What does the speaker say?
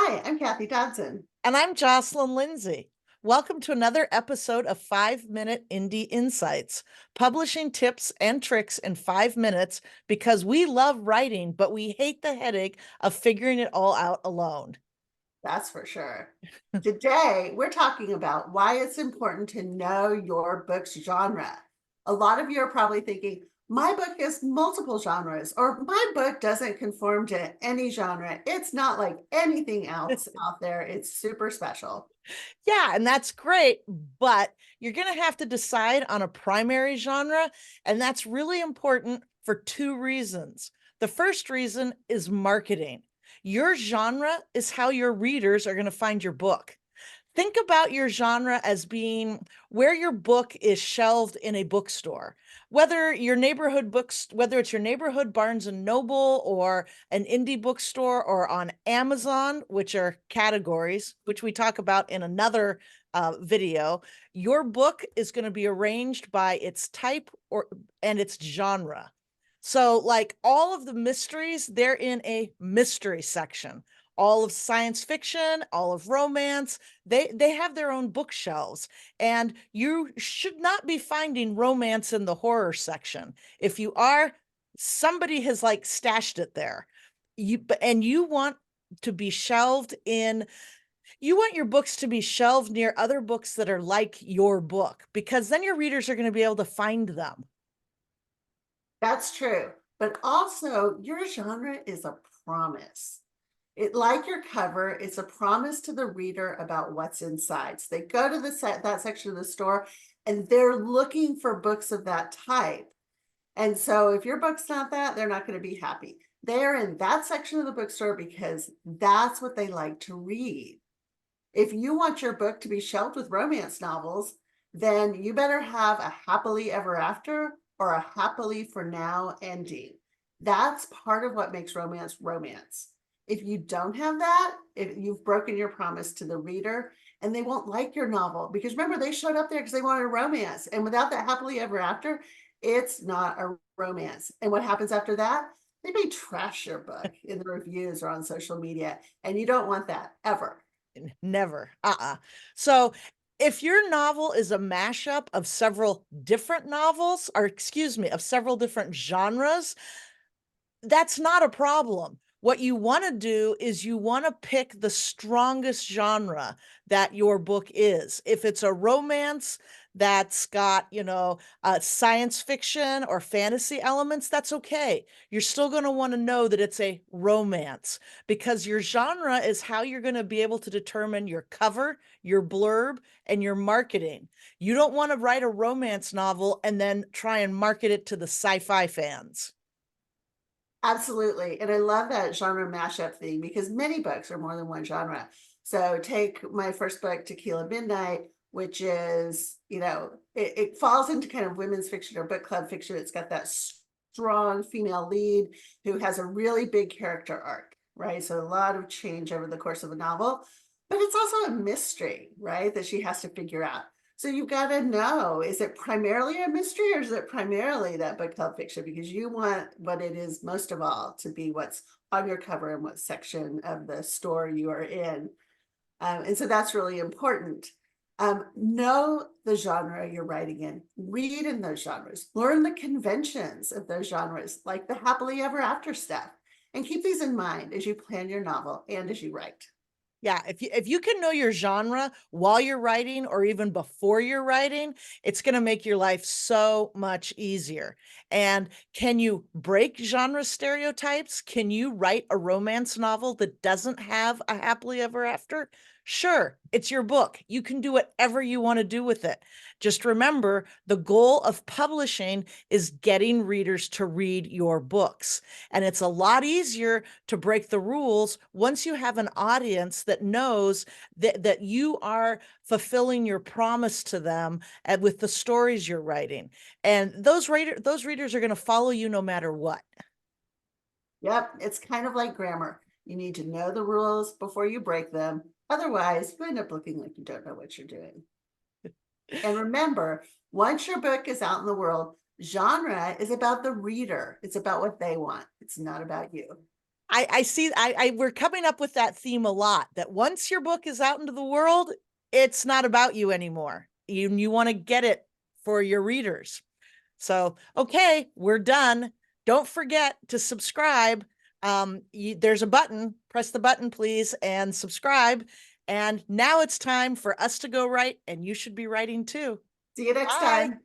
Hi, I'm Kathy Dodson. And I'm Jocelyn Lindsay. Welcome to another episode of 5 Minute Indie Insights, publishing tips and tricks in 5 minutes because we love writing, but we hate the headache of figuring it all out alone. That's for sure. Today, we're talking about why it's important to know your book's genre. A lot of you are probably thinking, my book is multiple genres, or my book doesn't conform to any genre. It's not like anything else out there. It's super special. Yeah, and that's great, but you're going to have to decide on a primary genre, and that's really important for two reasons. The first reason is marketing. Your genre is how your readers are going to find your book. Think about your genre as being where your book is shelved in a bookstore. Whether it's your neighborhood Barnes and Noble or an indie bookstore or on Amazon, which are categories, which we talk about in another video, your book is going to be arranged by its type and its genre. So, like all of the mysteries, they're in a mystery section. All of science fiction, all of romance, they have their own bookshelves, and you should not be finding romance in the horror section. If you are, somebody has like stashed it there. You want to be shelved in you want your books to be shelved near other books that are like your book, because then your readers are going to be able to find them. That's true. But also, your genre is a promise. It like your cover, it's a promise to the reader about what's inside. So they go to that section of the store and they're looking for books of that type. And so if your book's not that, they're not going to be happy. They're in that section of the bookstore because that's what they like to read. If you want your book to be shelved with romance novels, then you better have a happily ever after or a happily for now ending. That's part of what makes romance romance. If you don't have that, if you've broken your promise to the reader, and they won't like your novel, because remember, they showed up there because they wanted a romance. And without that happily ever after, it's not a romance. And what happens after that? They may trash your book in the reviews or on social media. And you don't want that ever. Never. So if your novel is a mashup of several different novels, or excuse me, of several different genres, that's not a problem. What you want to do is you want to pick the strongest genre that your book is. If it's a romance that's got, science fiction or fantasy elements, that's okay. You're still going to want to know that it's a romance, because your genre is how you're going to be able to determine your cover, your blurb, and your marketing. You don't want to write a romance novel and then try and market it to the sci-fi fans. Absolutely. And I love that genre mashup thing because many books are more than one genre. So take my first book, Tequila Midnight, which is, it falls into kind of women's fiction or book club fiction. It's got that strong female lead who has a really big character arc, right? So a lot of change over the course of the novel, but it's also a mystery, right? That she has to figure out. So you've got to know, is it primarily a mystery or is it primarily that book club fiction? Because you want what it is most of all to be what's on your cover and what section of the store you are in. And so that's really important. Know the genre you're writing in, read in those genres, learn the conventions of those genres, like the happily ever after stuff, and keep these in mind as you plan your novel and as you write. Yeah, if you can know your genre while you're writing or even before you're writing, it's going to make your life so much easier. And can you break genre stereotypes? Can you write a romance novel that doesn't have a happily ever after? Sure, it's your book. You can do whatever you want to do with it. Just remember, the goal of publishing is getting readers to read your books. And it's a lot easier to break the rules once you have an audience that knows that you are fulfilling your promise to them and with the stories you're writing. And those readers are going to follow you no matter what. Yep, it's kind of like grammar. You need to know the rules before you break them. Otherwise, you end up looking like you don't know what you're doing. And remember, once your book is out in the world, genre is about the reader. It's about what they want. It's not about you. I see, we're coming up with that theme a lot, that once your book is out into the world, it's not about you anymore. You want to get it for your readers. So, okay, we're done. Don't forget to subscribe. There's a button, press the button, please, and subscribe. And now it's time for us to go write, and you should be writing too. See you next Bye. time.